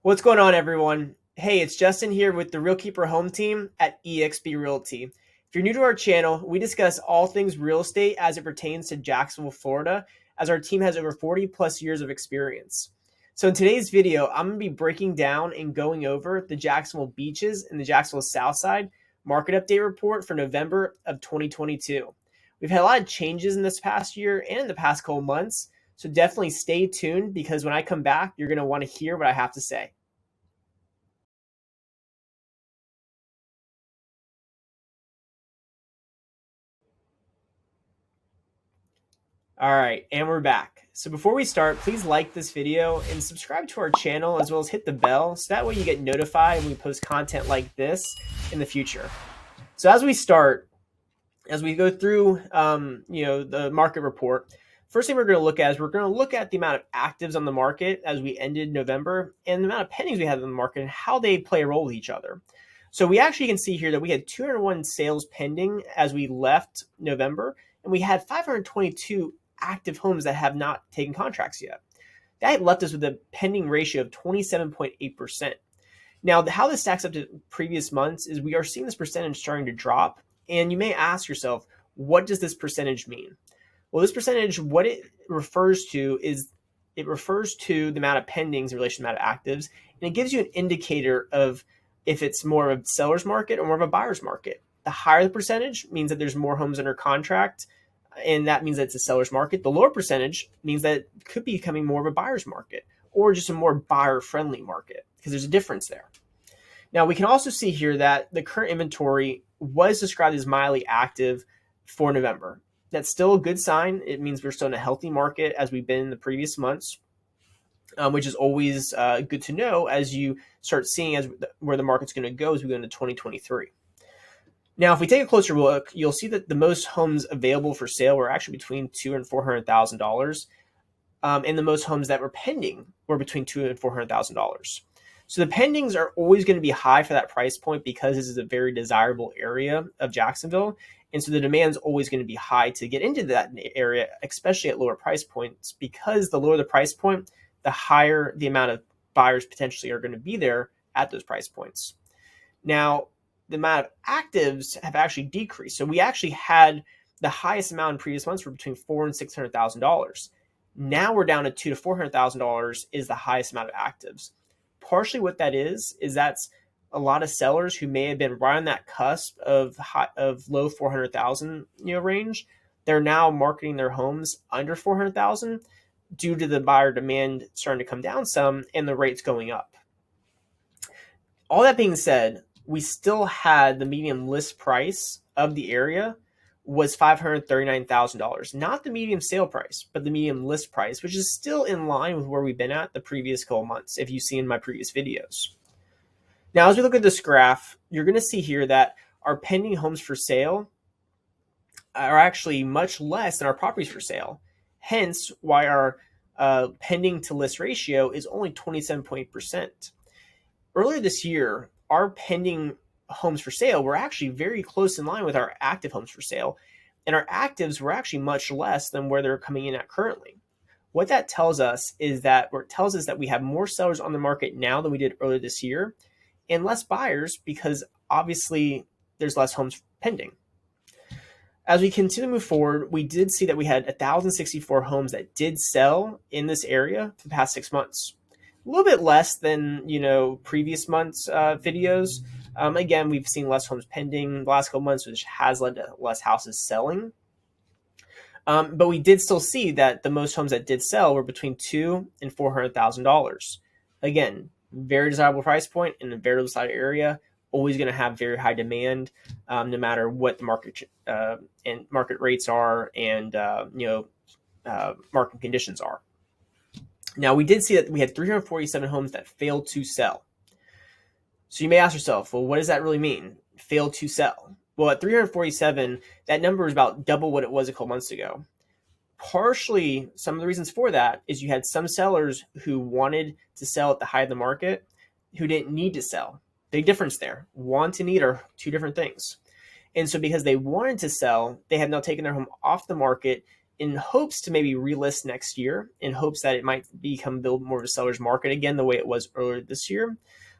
What's going on, everyone? Hey, it's Justin here with the Real Keeper Home Team at eXp Realty. If you're new to our channel, we discuss all things real estate as it pertains to Jacksonville, Florida, as our team has over 40 plus years of experience. So in today's video, I'm going to be breaking down and going over the Jacksonville beaches and the Jacksonville South Side market update report for November of 2022. We've had a lot of changes in this past year and in the past couple months, so definitely stay tuned because when I come back, you're going to want to hear what I have to say. All right, and we're back. So before we start, please like this video and subscribe to our channel as well as hit the bell so that way you get notified when we post content like this in the future. So as we start, as we go through the market report, first thing we're going to look at is we're going to look at the amount of actives on the market as we ended November and the amount of pendings we had in the market and how they play a role with each other. So we actually can see here that we had 201 sales pending as we left November, and we had 522 active homes that have not taken contracts yet. That left us with a pending ratio of 27.8%. Now, how this stacks up to previous months is we are seeing this percentage starting to drop, and you may ask yourself, what does this percentage mean? Well, this percentage, what it refers to is it refers to the amount of pendings in relation to the amount of actives, and it gives you an indicator of if it's more of a seller's market or more of a buyer's market. The higher the percentage means that there's more homes under contract, and that means that it's a seller's market. The lower percentage means that it could be becoming more of a buyer's market or just a more buyer-friendly market because there's a difference there. Now, we can also see here that the current inventory was described as mildly active for November. That's still a good sign. It means we're still in a healthy market as we've been in the previous months, which is always good to know as you start seeing where the market's going to go as we go into 2023. Now, if we take a closer look, you'll see that the most homes available for sale were actually between $200,000 and $400,000, and the most homes that were pending were between $200,000 and $400,000. So the pendings are always going to be high for that price point because this is a very desirable area of Jacksonville, and so the demand is always going to be high to get into that area, especially at lower price points, because the lower the price point, the higher the amount of buyers potentially are going to be there at those price points. Now, the amount of actives have actually decreased. So we actually had the highest amount in previous months were between $400,000 and $600,000. Now we're down to $200,000 to $400,000 is the highest amount of actives. Partially what that is that's a lot of sellers who may have been right on that cusp of low 400,000 range. They're now marketing their homes under 400,000 due to the buyer demand starting to come down some and the rates going up. All that being said, we still had the median list price of the area was $539,000, not the median sale price, but the median list price, which is still in line with where we've been at the previous couple months, if you've seen my previous videos. Now, as we look at this graph, you're going to see here that our pending homes for sale are actually much less than our properties for sale. Hence, why our pending to list ratio is only 27.8%. Earlier this year, our pending homes for sale were actually very close in line with our active homes for sale, and our actives were actually much less than where they're coming in at currently. What that tells us is that we have more sellers on the market now than we did earlier this year, and less buyers because obviously there's less homes pending. As we continue to move forward, we did see that we had 1,064 homes that did sell in this area for the past 6 months. A little bit less than previous months' videos. Again, we've seen less homes pending the last couple months, which has led to less houses selling. But we did still see that the most homes that did sell were between $200,000 and $400,000. Again, very desirable price point in a very decided area. Always going to have very high demand, no matter what the market and market rates are and market conditions are. Now, we did see that we had 347 homes that failed to sell. So you may ask yourself, well, what does that really mean? Failed to sell. Well, at 347, that number is about double what it was a couple months ago. Partially, some of the reasons for that is you had some sellers who wanted to sell at the height of the market who didn't need to sell. Big difference there. Want and need are two different things. And so because they wanted to sell, they have now taken their home off the market in hopes to maybe relist next year, in hopes that it might become build more of a seller's market again, the way it was earlier this year.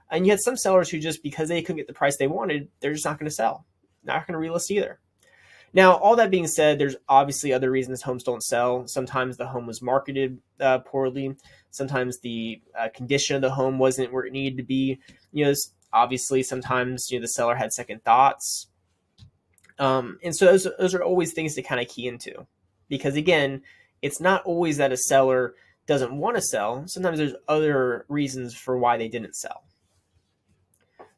And you had some sellers who just, because they couldn't get the price they wanted, they're just not going to sell, not going to relist either. Now, all that being said, there's obviously other reasons homes don't sell. Sometimes the home was marketed poorly. Sometimes the condition of the home wasn't where it needed to be. Obviously, sometimes the seller had second thoughts. And so those are always things to kind of key into, because again, it's not always that a seller doesn't want to sell. Sometimes there's other reasons for why they didn't sell.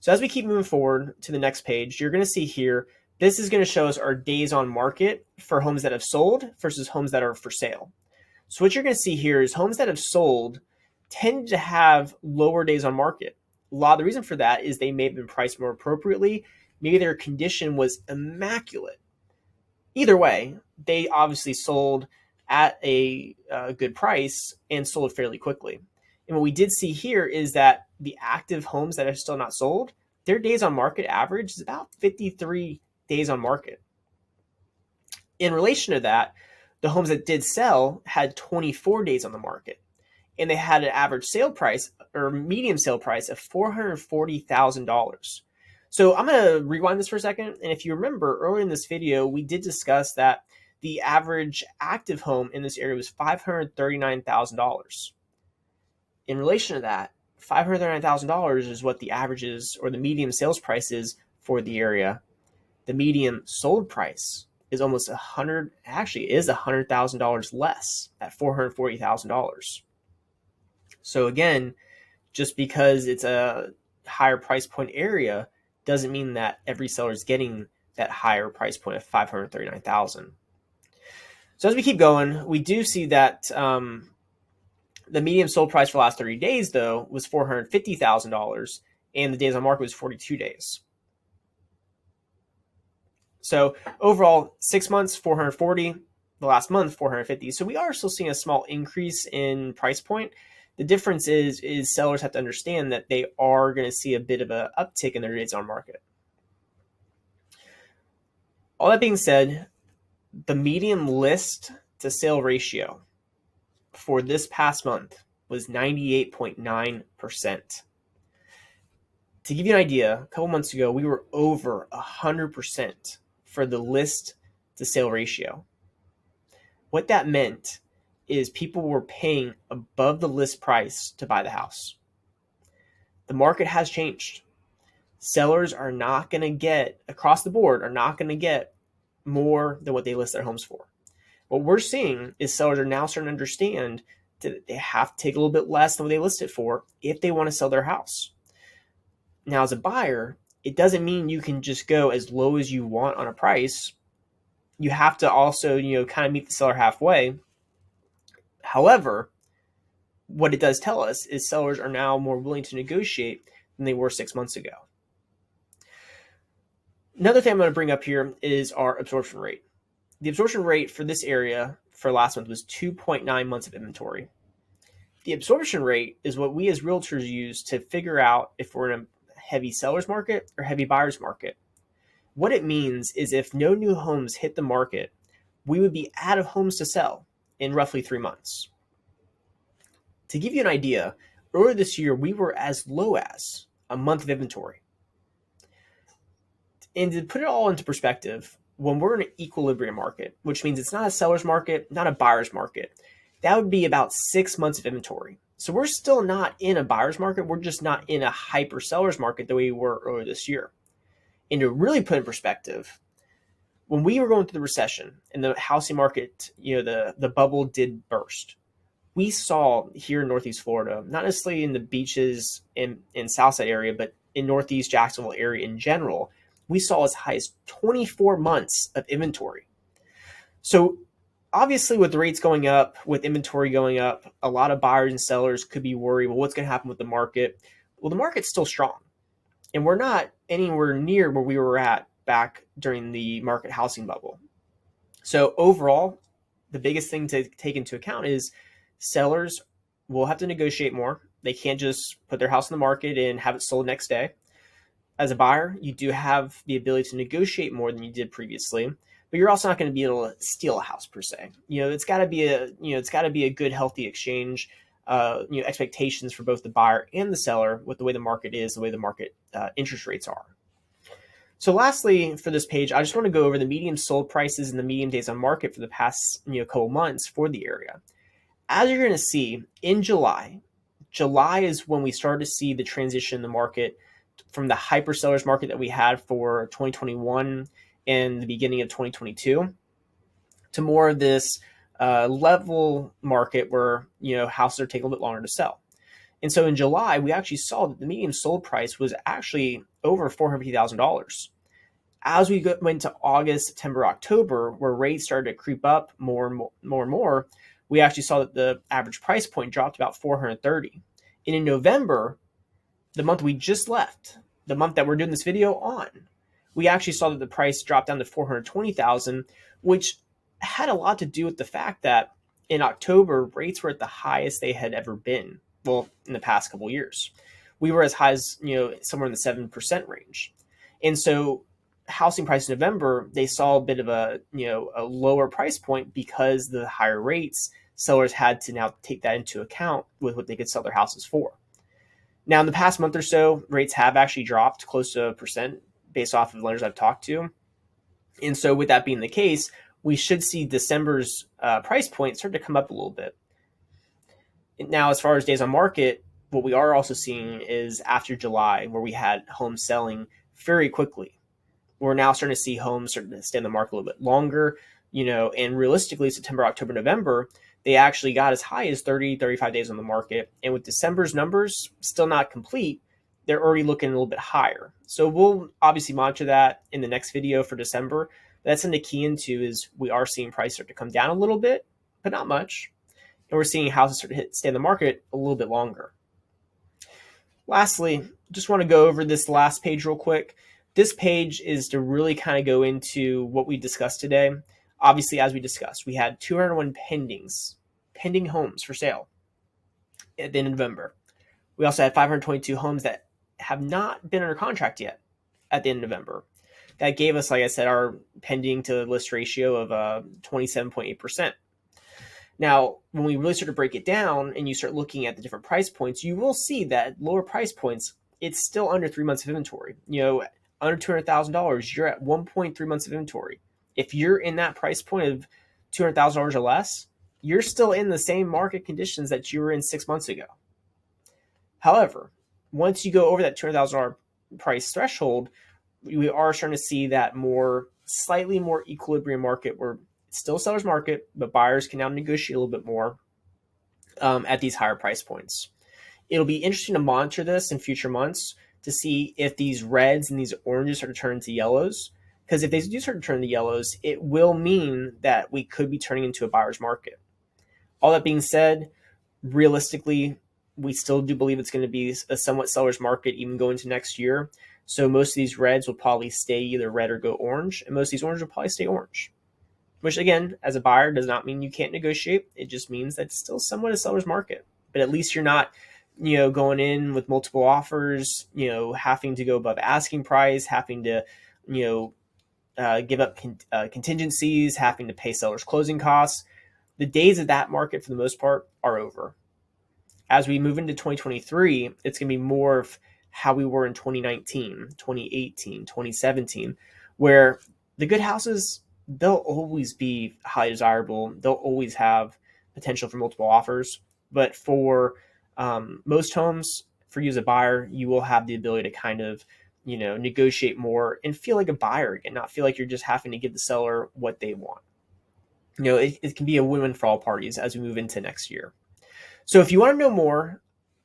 So as we keep moving forward to the next page, you're going to see here, this is going to show us our days on market for homes that have sold versus homes that are for sale. So what you're going to see here is homes that have sold tend to have lower days on market. A lot of the reason for that is they may have been priced more appropriately. Maybe their condition was immaculate. Either way, they obviously sold at a good price and sold fairly quickly. And what we did see here is that the active homes that are still not sold, their days on market average is about 53 days on market. In relation to that, the homes that did sell had 24 days on the market, and they had an average sale price or medium sale price of $440,000. So I'm going to rewind this for a second. And if you remember earlier in this video, we did discuss that the average active home in this area was $539,000. In relation to that, $539,000 is what the average is, or the medium sales price is for the area. The median sold price is almost $100,000 less at $440,000. So again, just because it's a higher price point area doesn't mean that every seller is getting that higher price point of $539,000. So as we keep going, we do see that the median sold price for the last 30 days, though, was $450,000, and the days on market was 42 days. So overall, 6 months, 440, the last month, 450. So we are still seeing a small increase in price point. The difference is sellers have to understand that they are going to see a bit of an uptick in their days on market. All that being said, the median list to sale ratio for this past month was 98.9%. To give you an idea, a couple months ago, we were over 100% for the list to sale ratio. What that meant is people were paying above the list price to buy the house. The market has changed. Sellers are not going to get, across the board, are not going to get more than what they list their homes for. What we're seeing is sellers are now starting to understand that they have to take a little bit less than what they list it for if they want to sell their house. Now, as a buyer, it doesn't mean you can just go as low as you want on a price. You have to also, kind of meet the seller halfway. However, what it does tell us is sellers are now more willing to negotiate than they were 6 months ago. Another thing I'm going to bring up here is our absorption rate. The absorption rate for this area for last month was 2.9 months of inventory. The absorption rate is what we as realtors use to figure out if we're in a heavy seller's market or heavy buyer's market. What it means is if no new homes hit the market, we would be out of homes to sell in roughly 3 months. To give you an idea, earlier this year, we were as low as a month of inventory. And to put it all into perspective, when we're in an equilibrium market, which means it's not a seller's market, not a buyer's market, that would be about 6 months of inventory. So we're still not in a buyer's market. We're just not in a hyper seller's market the way we were earlier this year. And to really put in perspective, when we were going through the recession and the housing market, the bubble did burst, we saw here in Northeast Florida, not necessarily in the beaches in Southside area, but in Northeast Jacksonville area in general, we saw as high as 24 months of inventory. So obviously with the rates going up, with inventory going up, a lot of buyers and sellers could be worried, well, what's going to happen with the market? Well, the market's still strong. And we're not anywhere near where we were at back during the market housing bubble. So overall, the biggest thing to take into account is sellers will have to negotiate more. They can't just put their house in the market and have it sold next day. As a buyer, you do have the ability to negotiate more than you did previously, but you're also not going to be able to steal a house per se. It's got to be a good, healthy exchange. Expectations for both the buyer and the seller with the way the market is, the way the market interest rates are. So lastly, for this page, I just want to go over the median sold prices and the median days on market for the past couple months for the area. As you're going to see in July is when we started to see the transition in the market from the hyper sellers market that we had for 2021 and the beginning of 2022 to more of this level market where houses are taking a little bit longer to sell. And so in July, we actually saw that the median sold price was actually over $450,000. As we went to August, September, October, where rates started to creep up more and more, we actually saw that the average price point dropped about $430,000. And in November, the month we just left, the month that we're doing this video on, we actually saw that the price dropped down to $420,000, which had a lot to do with the fact that in October, rates were at the highest they had ever been. Well, in the past couple of years, we were as high as somewhere in the 7% range, and so housing price in November, they saw a bit of a lower price point because the higher rates, sellers had to now take that into account with what they could sell their houses for. Now, in the past month or so, rates have actually dropped close to 1% based off of lenders I've talked to, and so with that being the case, we should see December's price point start to come up a little bit. Now, as far as days on market, what we are also seeing is after July, where we had homes selling very quickly, we're now starting to see homes starting to stay in the market a little bit longer, and realistically, September, October, November, they actually got as high as 30, 35 days on the market. And with December's numbers still not complete, they're already looking a little bit higher. So we'll obviously monitor that in the next video for December. That's something to key into is we are seeing prices start to come down a little bit, but not much. And we're seeing houses start to stay in the market a little bit longer. Lastly, just want to go over this last page real quick. This page is to really kind of go into what we discussed today. Obviously, as we discussed, we had 201 pending homes for sale at the end of November. We also had 522 homes that have not been under contract yet at the end of November. That gave us, like I said, our pending to list ratio of 27.8%. Now, when we really start to break it down and you start looking at the different price points, you will see that lower price points, it's still under 3 months of inventory. Under $200,000, you're at 1.3 months of inventory. If you're in that price point of $200,000 or less, you're still in the same market conditions that you were in 6 months ago. However, once you go over that $200,000 price threshold, we are starting to see that slightly more equilibrium market where it's still seller's market, but buyers can now negotiate a little bit more at these higher price points. It'll be interesting to monitor this in future months to see if these reds and these oranges start to turn into yellows. Because if they do start to turn into yellows, it will mean that we could be turning into a buyer's market. All that being said, realistically, we still do believe it's going to be a somewhat seller's market even going into next year. So most of these reds will probably stay either red or go orange, and most of these oranges will probably stay orange. Which again, as a buyer, does not mean you can't negotiate. It just means that it's still somewhat a seller's market. But at least you're not, going in with multiple offers, having to go above asking price, having to, give up contingencies, having to pay sellers' closing costs. The days of that market, for the most part, are over. As we move into 2023, it's going to be more of how we were in 2019, 2018, 2017, where the good houses, they'll always be highly desirable. They'll always have potential for multiple offers. But for most homes, for you as a buyer, you will have the ability to kind of, negotiate more and feel like a buyer again, not feel like you're just having to give the seller what they want. It can be a win-win for all parties as we move into next year. So if you want to know more,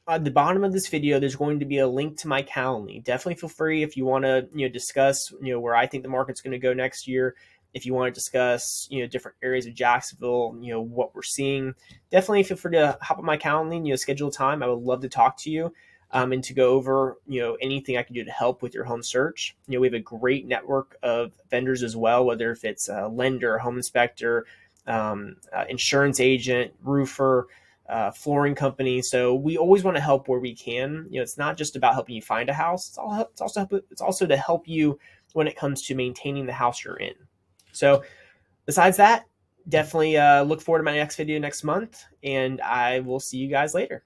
at the bottom of this video, there's going to be a link to my Calendly. Definitely feel free if you want to, discuss, where I think the market's going to go next year. If you want to discuss, different areas of Jacksonville, what we're seeing, definitely feel free to hop on my Calendly, schedule time. I would love to talk to you and to go over, anything I can do to help with your home search. We have a great network of vendors as well, whether if it's a lender, home inspector, insurance agent, roofer, flooring company. So we always want to help where we can. It's not just about helping you find a house. It's also to help you when it comes to maintaining the house you're in. So besides that, definitely look forward to my next video next month, and I will see you guys later.